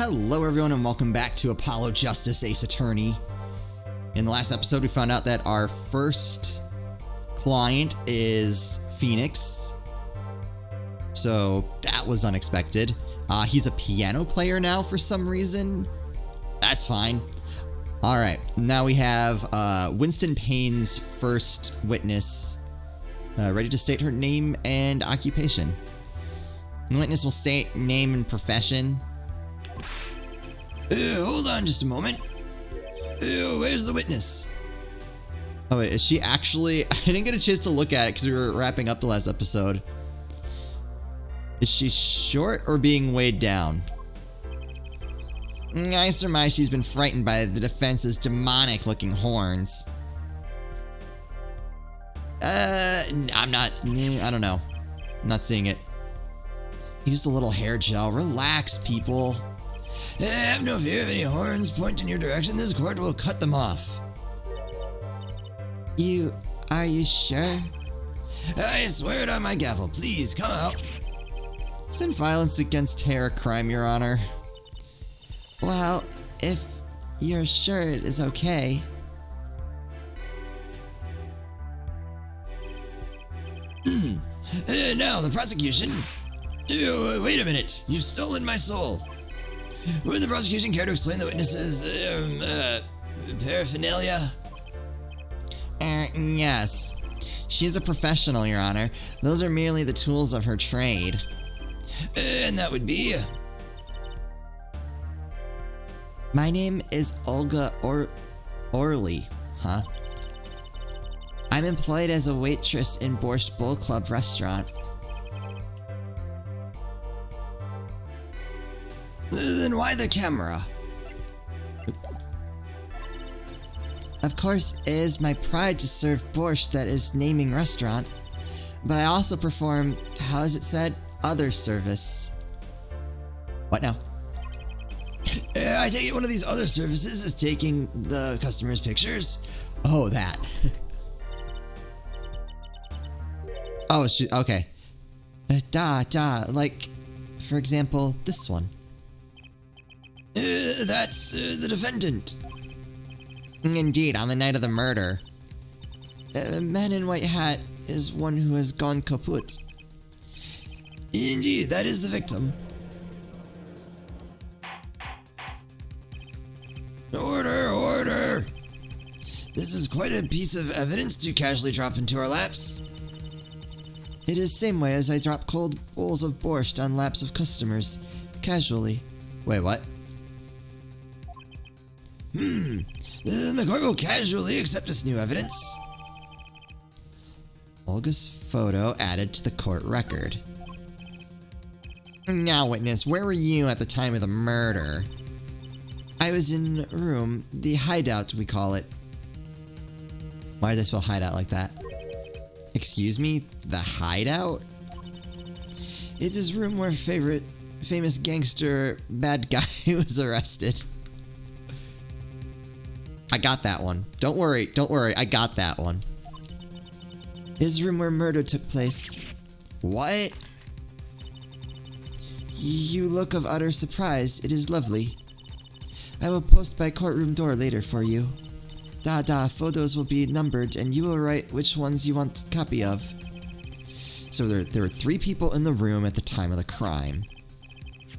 Hello everyone and welcome back to Apollo Justice Ace Attorney. In the last episode we found out that our first client is Phoenix. So that was unexpected. He's a piano player now for some reason. That's fine. Alright, now we have Winston Payne's first witness ready to state her name and occupation. The witness will state name and profession. Hold on just a moment. Where's the witness? Oh wait, is she actually... I didn't get a chance to look at it because we were wrapping up the last episode. Is she short or being weighed down? I surmise she's been frightened by the defense's demonic-looking horns. I'm not... I don't know. I'm not seeing it. Use a little hair gel. Relax, people. Have no fear of any horns point in your direction. This cord will cut them off. Are you sure? I swear it on my gavel. Please, come out. Isn't violence against hair a crime, Your Honor? Well, if you're sure it is okay. Now, the prosecution. Wait a minute. You've stolen my soul. Would the prosecution care to explain the witness's, paraphernalia? Yes. She's a professional, Your Honor. Those are merely the tools of her trade. And that would be? My name is Olga Orly, huh? I'm employed as a waitress in Borscht Bowl Club restaurant. Then why the camera? Of course, it is my pride to serve borscht that is naming restaurant, but I also perform, how is it said, other service. What now? I take it one of these other services is taking the customer's pictures? Oh, that. Oh, okay. Like, for example, this one. That's the defendant. Indeed, on the night of the murder. A man in white hat is one who has gone kaput. Indeed, that is the victim. Order, order! This is quite a piece of evidence to casually drop into our laps. It is same way as I drop cold bowls of borscht on laps of customers, casually. Wait, what? Then the court will casually accept this new evidence. Olga's photo added to the court record. Now, witness, where were you at the time of the murder? I was in room, the hideout we call it. Why did they spell hideout like that? Excuse me? The hideout? It's his room where famous gangster bad guy was arrested. I got that one. Don't worry, I got that one. His room where murder took place. What? You look of utter surprise. It is lovely. I will post by courtroom door later for you. Photos will be numbered and you will write which ones you want a copy of. So there were 3 people in the room at the time of the crime.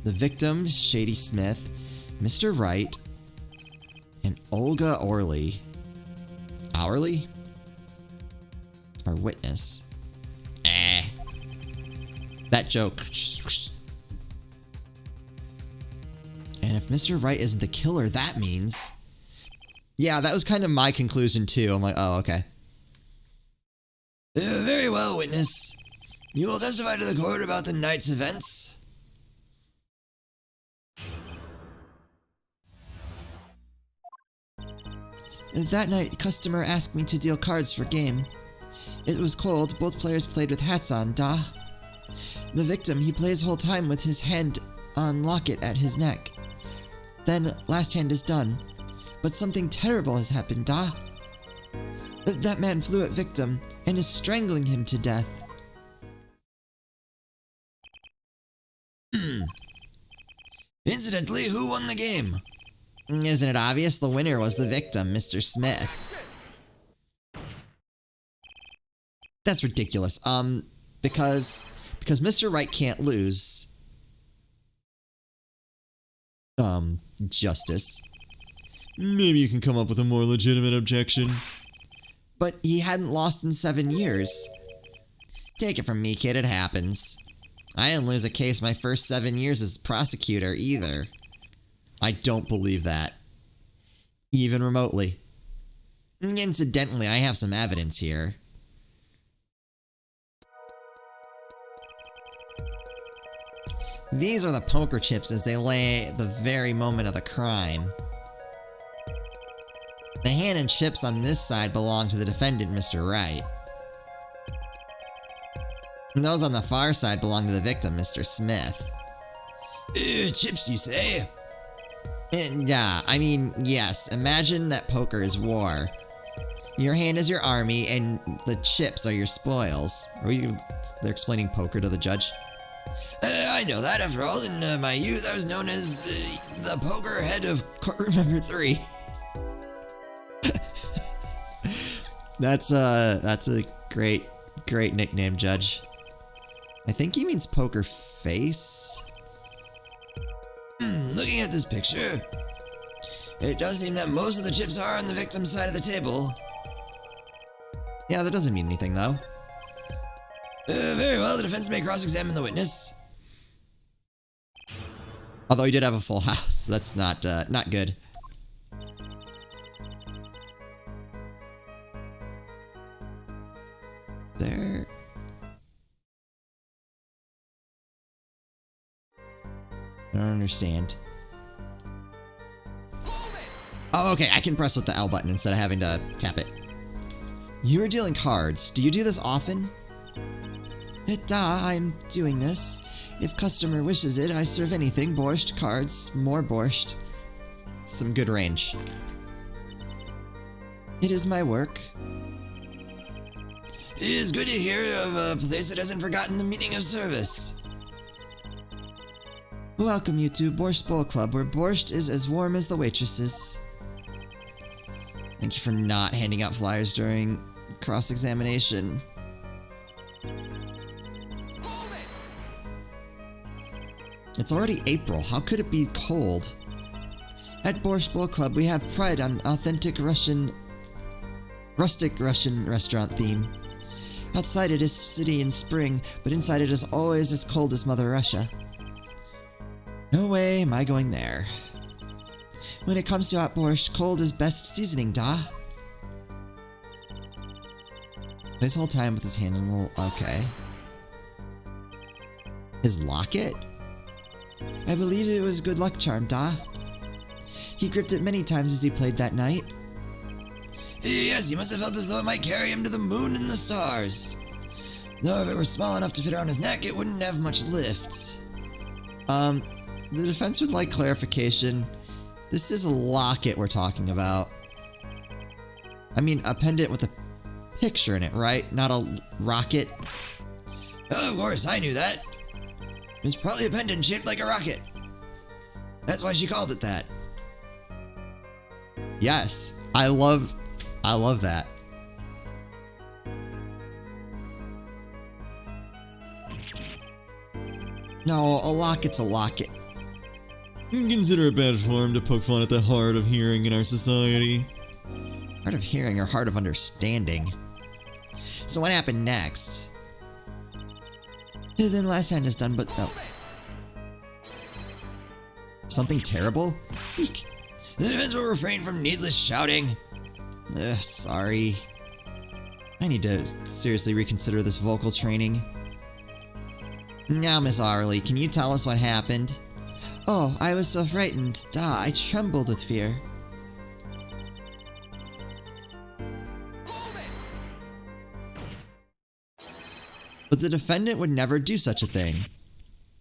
The victim, Shady Smith, Mr. Wright, and Olga Orly. Hourly? Our witness. That joke. And if Mr. Wright isn't the killer, that means... Yeah, that was kind of my conclusion too. I'm like, oh, okay. Very well, witness. You will testify to the court about the night's events. That night, customer asked me to deal cards for game. It was cold, both players played with hats on, The victim, he plays whole time with his hand on Locket at his neck. Then, last hand is done. But something terrible has happened, That man flew at victim and is strangling him to death. Incidentally, who won the game? Isn't it obvious? The winner was the victim, Mr. Smith. That's ridiculous. Because Mr. Wright can't lose. Justice. Maybe you can come up with a more legitimate objection. But he hadn't lost in 7 years. Take it from me, kid, it happens. I didn't lose a case my first 7 years as prosecutor, either. I don't believe that. Even remotely. Incidentally, I have some evidence here. These are the poker chips as they lay at the very moment of the crime. The hand and chips on this side belong to the defendant, Mr. Wright. And those on the far side belong to the victim, Mr. Smith. Chips, you say? And yeah, I mean, yes, imagine that poker is war. Your hand is your army, and the chips are your spoils. They're explaining poker to the judge? I know that. After all, in my youth, I was known as the poker head of courtroom number 3. That's a great nickname, Judge. I think he means poker face. Looking at this picture, it does seem that most of the chips are on the victim's side of the table. Yeah, that doesn't mean anything, though. Very well, the defense may cross-examine the witness. Although he did have a full house. That's not good. There. I don't understand. Oh, okay, I can press with the L button instead of having to tap it. You are dealing cards. Do you do this often? I'm doing this. If customer wishes it, I serve anything. Borscht, cards, more borscht. Some good range. It is my work. It is good to hear of a place that hasn't forgotten the meaning of service. Welcome you to Borscht Bowl Club, where borscht is as warm as the waitresses. Thank you for not handing out flyers during cross-examination. It's already April. How could it be cold? At Borscht Bowl Club, we have pride on authentic rustic Russian restaurant theme. Outside it is city in spring, but inside it is always as cold as Mother Russia. No way am I going there. When it comes to hot borscht, cold is best seasoning, da. His whole time with his hand in a little... Okay. His locket? I believe it was good luck charm, da. He gripped it many times as he played that night. Yes, he must have felt as though it might carry him to the moon and the stars. Though if it were small enough to fit around his neck, it wouldn't have much lift. The defense would like clarification. This is a locket we're talking about. I mean, a pendant with a picture in it, right? Not a rocket. Oh, of course, I knew that. It was probably a pendant shaped like a rocket. That's why she called it that. Yes, I love that. No, a locket's a locket. Consider it bad form to poke fun at the hard of hearing in our society. Hard of hearing or hard of understanding. So what happened next? Then last hand is done, but no. Something terrible? Eek. The defense will refrain from needless shouting. Sorry. I need to seriously reconsider this vocal training. Now, Miss Arley, can you tell us what happened? Oh, I was so frightened. I trembled with fear. But the defendant would never do such a thing.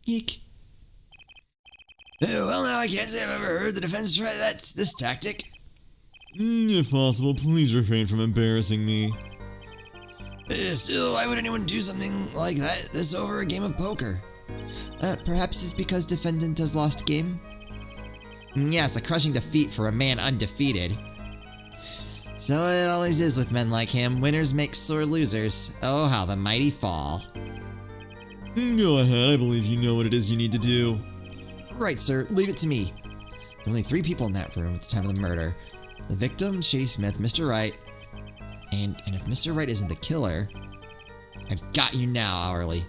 Eek. Well, now I can't say I've ever heard the defense try this tactic. If possible, please refrain from embarrassing me. Still, why would anyone do something like this over a game of poker? Perhaps it's because defendant has lost game? Yes, a crushing defeat for a man undefeated. So it always is with men like him. Winners make sore losers. Oh, how the mighty fall. Go ahead, I believe you know what it is you need to do. Right, sir. Leave it to me. There are only 3 people in that room at the time of the murder. The victim, Shady Smith, Mr. Wright, and if Mr. Wright isn't the killer, I've got you now, Hourly.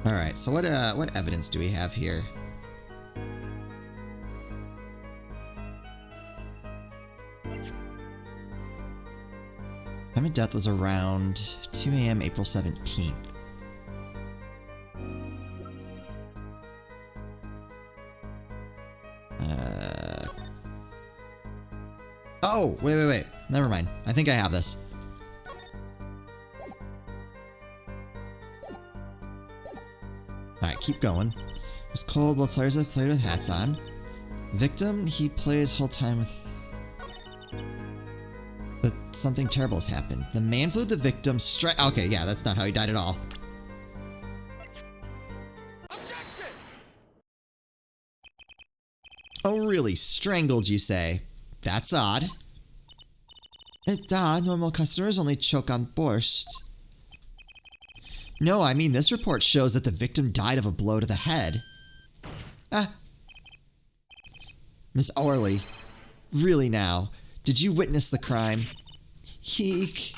Alright, so what evidence do we have here? Time of death was around 2 a.m. April 17th. Oh, wait. Never mind. I think I have this. Alright, keep going. It was cold while players have played with hats on. Victim, he plays whole time with... But something terrible has happened. The man flew the victim straight... Okay, yeah, that's not how he died at all. Oh, really? Strangled, you say? That's odd. It's odd. Normal customers only choke on borscht. No, I mean, this report shows that the victim died of a blow to the head. Miss Orley, really now, did you witness the crime? Eek.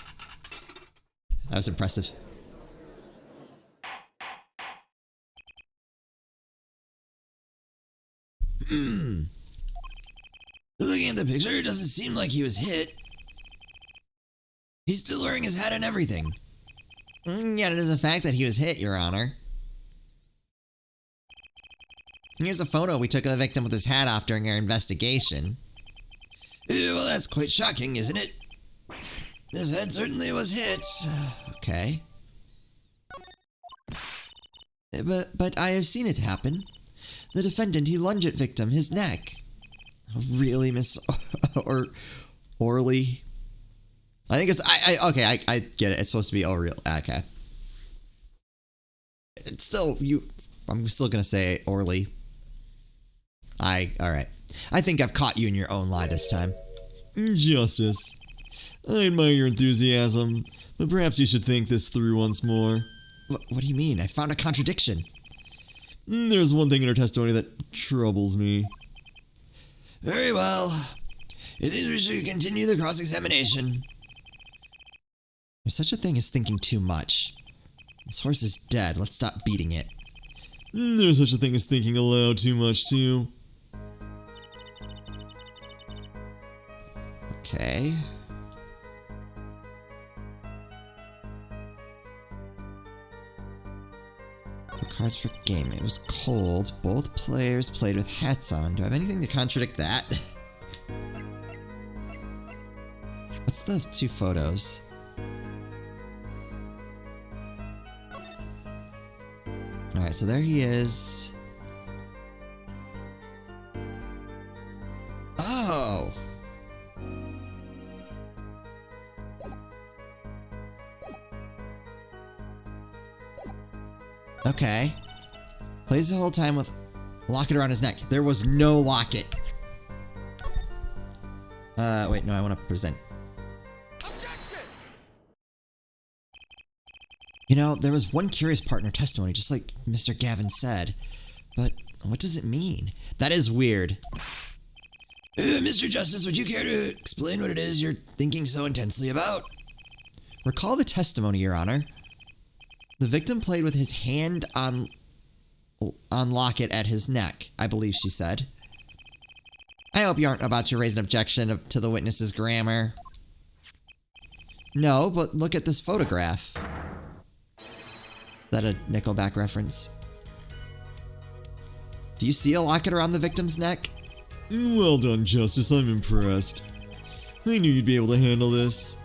That was impressive. Looking at the picture, it doesn't seem like he was hit. He's still wearing his hat and everything. Yet it is a fact that he was hit, Your Honor. Here's a photo we took of the victim with his hat off during our investigation. Well, that's quite shocking, isn't it? His head certainly was hit. Okay. But I have seen it happen. The defendant, he lunged at victim, his neck. Oh, really, Miss Orley? I think it's... Okay, I get it. It's supposed to be Orley. Okay. It's still... I'm still gonna say Orley. Alright. I think I've caught you in your own lie this time. Justice. I admire your enthusiasm, but perhaps you should think this through once more. What do you mean? I found a contradiction. There's one thing in her testimony that troubles me. Very well. It seems we should continue the cross-examination. There's such a thing as thinking too much. This horse is dead. Let's stop beating it. There's such a thing as thinking aloud too much, too. Okay. The cards for game. It was cold. Both players played with hats on. Do I have anything to contradict that? What's the 2 photos? Alright, so there he is. Oh! Okay. Plays the whole time with locket around his neck. There was no locket. Wait, no, I want to present. You know, there was one curious part in her testimony, just like Mr. Gavin said. But what does it mean? That is weird. Mr. Justice, would you care to explain what it is you're thinking so intensely about? Recall the testimony, Your Honor. The victim played with his hand on Locket at his neck, I believe she said. I hope you aren't about to raise an objection to the witness's grammar. No, but look at this photograph. Is that a Nickelback reference? Do you see a locket around the victim's neck? Well done, Justice. I'm impressed. I knew you'd be able to handle this.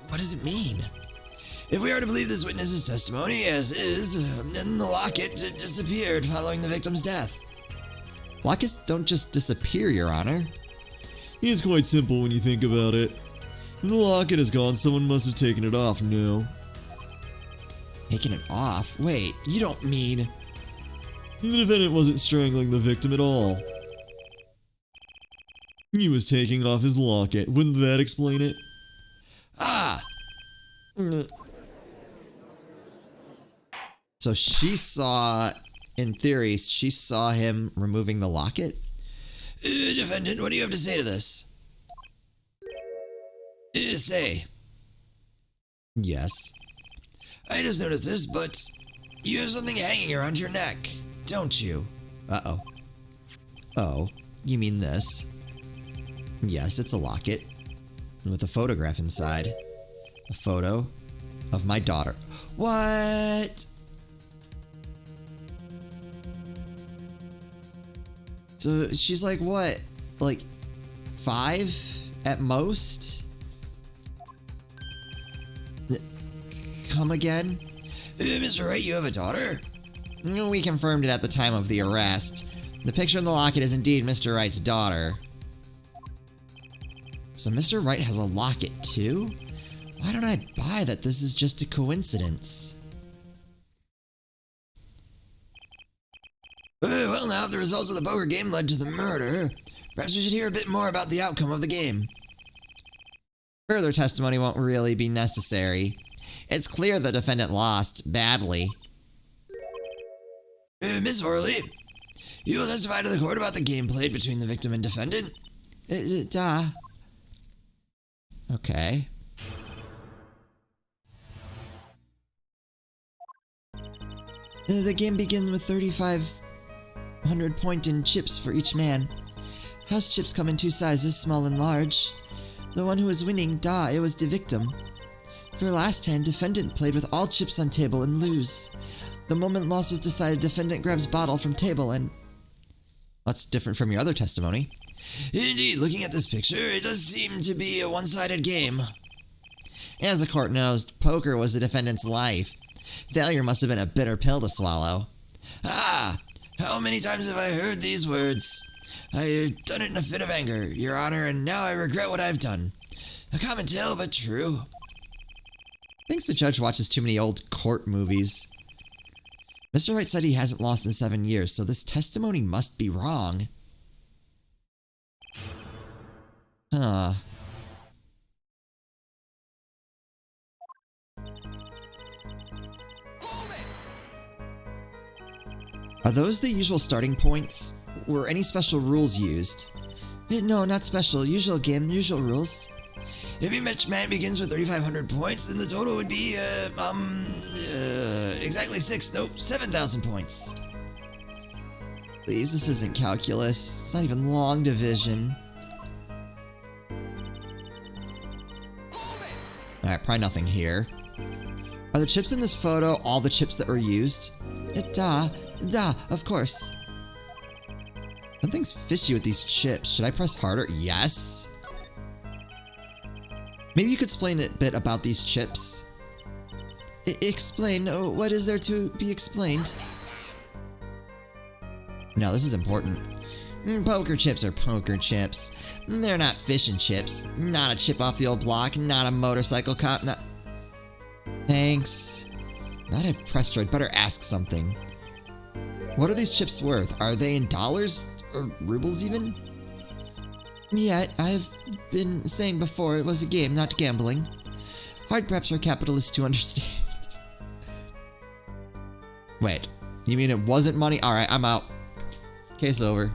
What does it mean? If we are to believe this witness's testimony as is, then the locket disappeared following the victim's death. Lockets don't just disappear, Your Honor. It's quite simple when you think about it. If the locket is gone, someone must have taken it off, no? Taking it off? Wait, you don't mean... The defendant wasn't strangling the victim at all. He was taking off his locket. Wouldn't that explain it? Ah! So she saw, in theory, she saw him removing the locket? Defendant, what do you have to say to this? Say. Yes. I just noticed this, but you have something hanging around your neck, don't you? Uh-oh. Oh, you mean this? Yes, it's a locket. With a photograph inside. A photo of my daughter. What? So she's like what? Like 5 at most? Come again? Mr. Wright, you have a daughter? We confirmed it at the time of the arrest. The picture in the locket is indeed Mr. Wright's daughter. So Mr. Wright has a locket too? Why don't I buy that this is just a coincidence? Well, now, if the results of the poker game led to the murder, perhaps we should hear a bit more about the outcome of the game. Further testimony won't really be necessary. It's clear the defendant lost badly. Miss Orley, you will testify to the court about the game played between the victim and defendant? Okay. The game begins with 3,500 point in chips for each man. House chips come in 2 sizes, small and large. The one who was winning, it was the victim. For last hand, defendant played with all chips on table and lose. The moment loss was decided, defendant grabs bottle from table and... That's different from your other testimony. Indeed, looking at this picture, it does seem to be a one-sided game. As the court knows, poker was the defendant's life. Failure must have been a bitter pill to swallow. Ah! How many times have I heard these words? I've done it in a fit of anger, Your Honor, and now I regret what I've done. A common tale, but true. Thinks the judge watches too many old court movies. Mr. Wright said he hasn't lost in 7 years, so this testimony must be wrong. Huh. Are those the usual starting points? Were any special rules used? No, not special. Usual game, usual rules. If each man begins with 3,500 points, then the total would be, exactly 7,000 points. Please, this isn't calculus. It's not even long division. Alright, probably nothing here. Are the chips in this photo all the chips that were used? Of course. Something's fishy with these chips. Should I press harder? Yes. Maybe you could explain a bit about these chips. Explain? What is there to be explained? No, this is important. Poker chips are poker chips. They're not fish and chips. Not a chip off the old block. Not a motorcycle cop. Not... Thanks. Now that I've pressed, I'd better ask something. What are these chips worth? Are they in dollars? Or rubles even? Yeah, I've been saying before it was a game, not gambling. Hard perhaps for capitalists to understand. Wait, you mean it wasn't money? Alright, I'm out. Case over.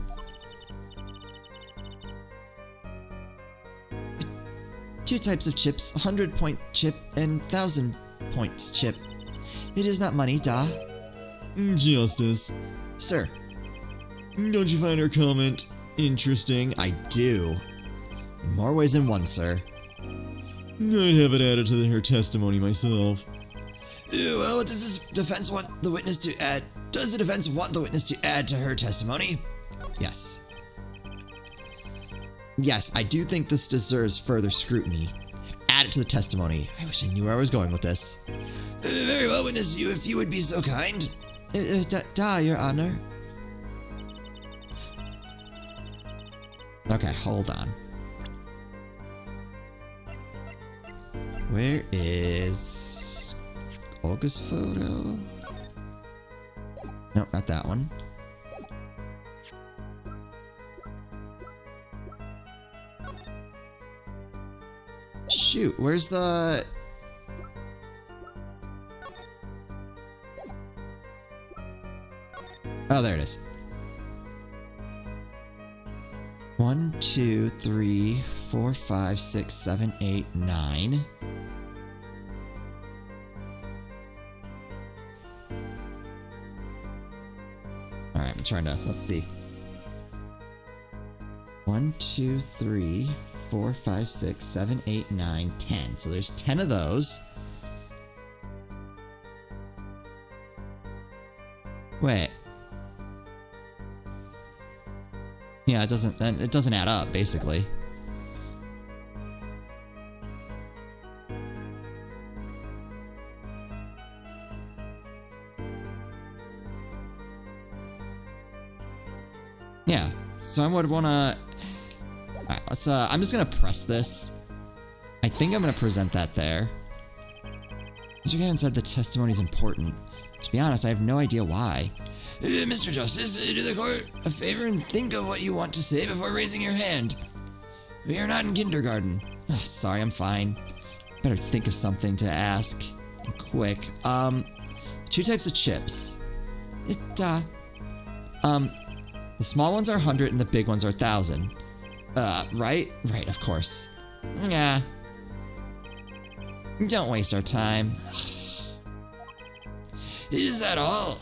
Two types of chips, 100-point chip and 1,000 points chip. It is not money, Justice. Sir. Don't you find her comment interesting? I do. In more ways than one, sir. I'd have it added to her testimony myself. Well, what does this defense want the witness to add? Does the defense want the witness to add to her testimony? Yes. Yes, I do think this deserves further scrutiny. Add it to the testimony. I wish I knew where I was going with this. Very well, witness, if you would be so kind. Your Honor. Okay, hold on. Where is... Olga's photo? Nope, not that one. Shoot, where's the... Oh, there it is. 1, 2, 3, 4, 5, 6, 7, 8, 9. Alright, I'm trying to... Let's see. 1, 2, 3, 4, 5, 6, 7, 8, 9, 10. So there's 10 of those. Wait. Yeah, it doesn't add up, basically. Yeah, so I would wanna... Alright, let's, I'm just gonna press this. I think I'm gonna present that there. Mr. Gavin said the testimony is important. To be honest, I have no idea why. Mr. Justice, do the court a favor and think of what you want to say before raising your hand. We are not in kindergarten. Oh, sorry, I'm fine. Better think of something to ask. Quick. 2 types of chips. The small ones are 100 and the big ones are 1,000. Right? Right, of course. Yeah. Don't waste our time. Is that all?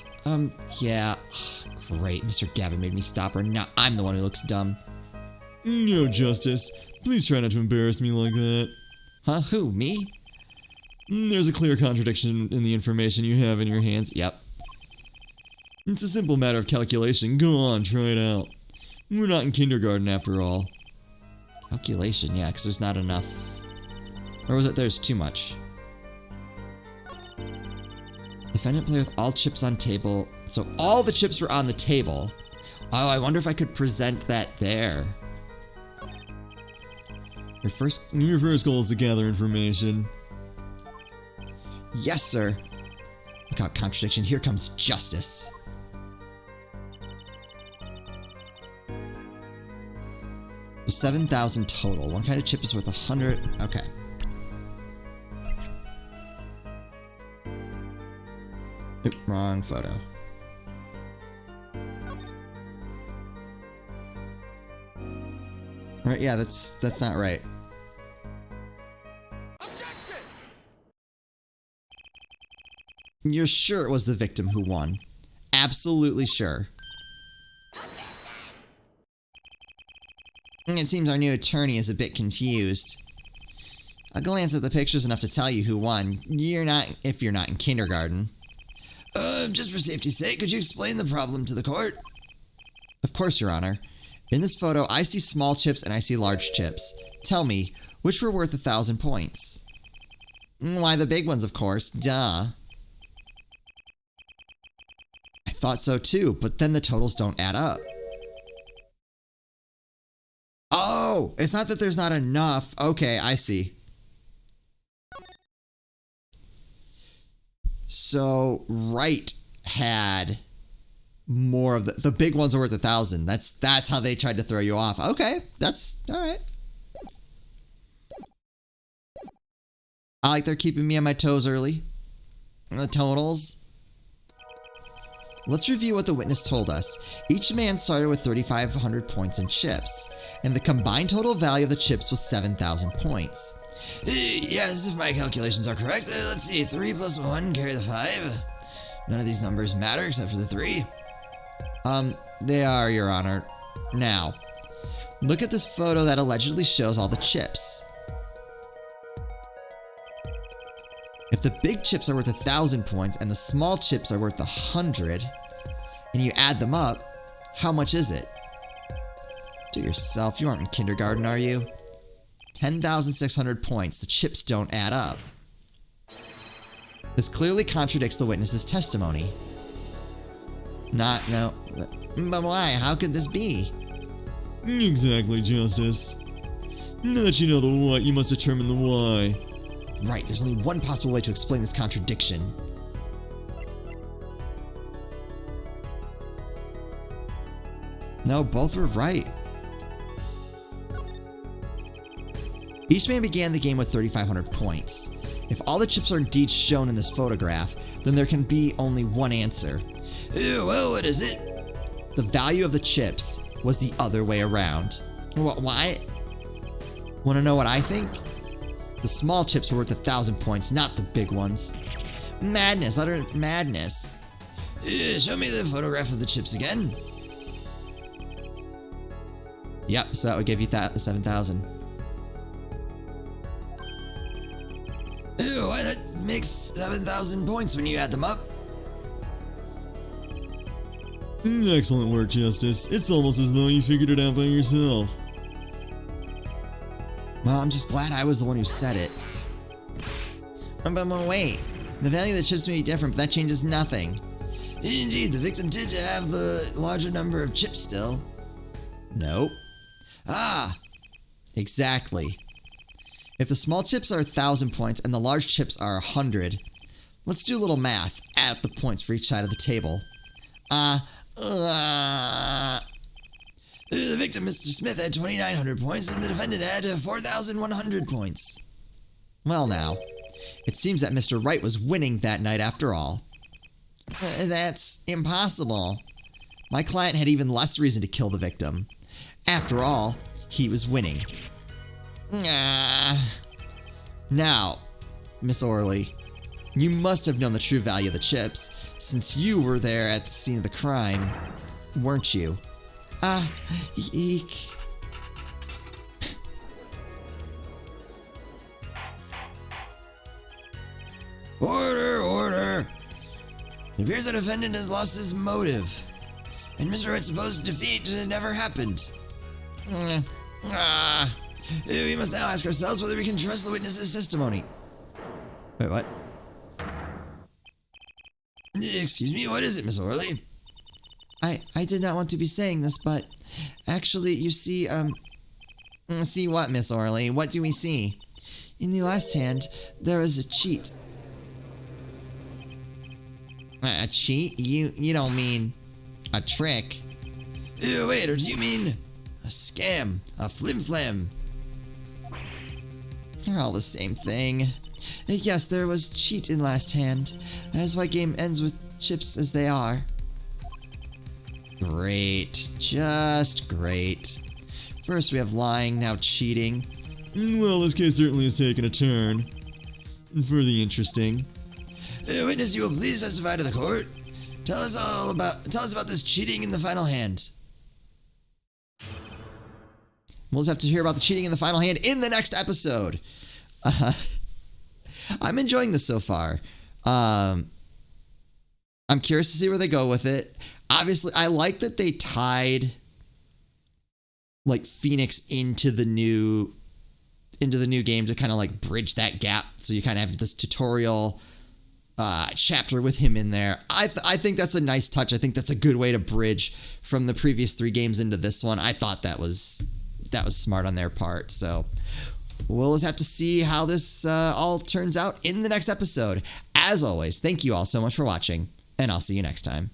Yeah. Great, Mr. Gavin made me stop her. Now I'm the one who looks dumb. No, Justice. Please try not to embarrass me like that. Huh? Who? Me? There's a clear contradiction in the information you have in your hands. Yep. It's a simple matter of calculation. Go on, try it out. We're not in kindergarten after all. Calculation, yeah, because there's not enough. Or was it there's too much? Defendant play with all chips on table. So all the chips were on the table. Oh, I wonder if I could present that there. Your first goal is to gather information. Yes, sir. Look out, contradiction. Here comes justice. There's 7,000 total. One kind of chip is worth 100. Okay. Oop, wrong photo. Right, yeah, that's not right. You're sure it was the victim who won? Absolutely sure. It seems our new attorney is a bit confused. A glance at the picture's enough to tell you who won. If you're not in kindergarten. Just for safety's sake, could you explain the problem to the court? Of course, Your Honor. In this photo, I see small chips and I see large chips. Tell me, which were worth 1,000 points? Why, the big ones, of course. Duh. I thought so too, but then the totals don't add up. Oh, it's not that there's not enough. Okay, I see. So, Wright had more of the big ones are worth 1,000. That's how they tried to throw you off. Okay, that's all right. I like they're keeping me on my toes early. The totals. Let's review what the witness told us. Each man started with 3,500 points in chips, and the combined total value of the chips was 7,000 points. Yes, if my calculations are correct. Let's see, 3 plus 1 carry the 5. None of these numbers matter except for the 3. They are, Your Honor. Now, look at this photo that allegedly shows all the chips. If the big chips are worth 1,000 points and the small chips are worth 100, and you add them up, how much is it? Do it yourself. You aren't in kindergarten, are you? 10,600 points. The chips don't add up. This clearly contradicts the witness's testimony. But why? How could this be? Exactly, Justice. Now that you know the what, you must determine the why. Right, there's only one possible way to explain this contradiction. No, both were right. Each man began the game with 3,500 points. If all the chips are indeed shown in this photograph, then there can be only one answer. Ew, well, what is it? The value of the chips was the other way around. Why? Want to know what I think? The small chips were worth 1,000 points, not the big ones. Madness, utter madness. Show me the photograph of the chips again. Yep, so that would give you 7,000. Ew, why that makes 7,000 points when you add them up? Excellent work, Justice. It's almost as though you figured it out by yourself. Well, I'm just glad I was the one who said it. But wait, the value of the chips may be different, but that changes nothing. Indeed, the victim did have the larger number of chips still. Nope. Ah, exactly. If the small chips are 1,000 points and the large chips are 100, let's do a little math. Add up the points for each side of the table. The victim, Mr. Smith, had 2,900 points and the defendant had 4,100 points. Well now, it seems that Mr. Wright was winning that night after all. That's impossible. My client had even less reason to kill the victim. After all, he was winning. Now, Miss Orley, you must have known the true value of the chips, since you were there at the scene of the crime, weren't you? Eek. Order, order. It appears the defendant has lost his motive, and Mr. Wright's supposed defeat never happened. We must now ask ourselves whether we can trust the witness's testimony. Wait, what? Excuse me, what is it, Miss Orley? I did not want to be saying this, but actually, you see, see what, Miss Orley? What do we see? In the last hand, there is a cheat. A cheat? You don't mean a trick? Wait, or do you mean a scam? A flim-flam? They're all the same thing. Yes, there was cheat in last hand. That is why game ends with chips as they are. Great. Just great. First we have lying, now cheating. Well, this case certainly has taken a turn. Further interesting. Witness, you will please testify to the court. Tell us about this cheating in the final hand. We'll just have to hear about the cheating in the final hand in the next episode. I'm enjoying this so far. I'm curious to see where they go with it. Obviously, I like that they tied like Phoenix into the new game to kind of like bridge that gap. So you kind of have this tutorial chapter with him in there. I think that's a nice touch. I think that's a good way to bridge from the previous 3 games into this one. I thought that was smart on their part. So we'll just have to see how this all turns out in the next episode. As always, thank you all so much for watching, and I'll see you next time.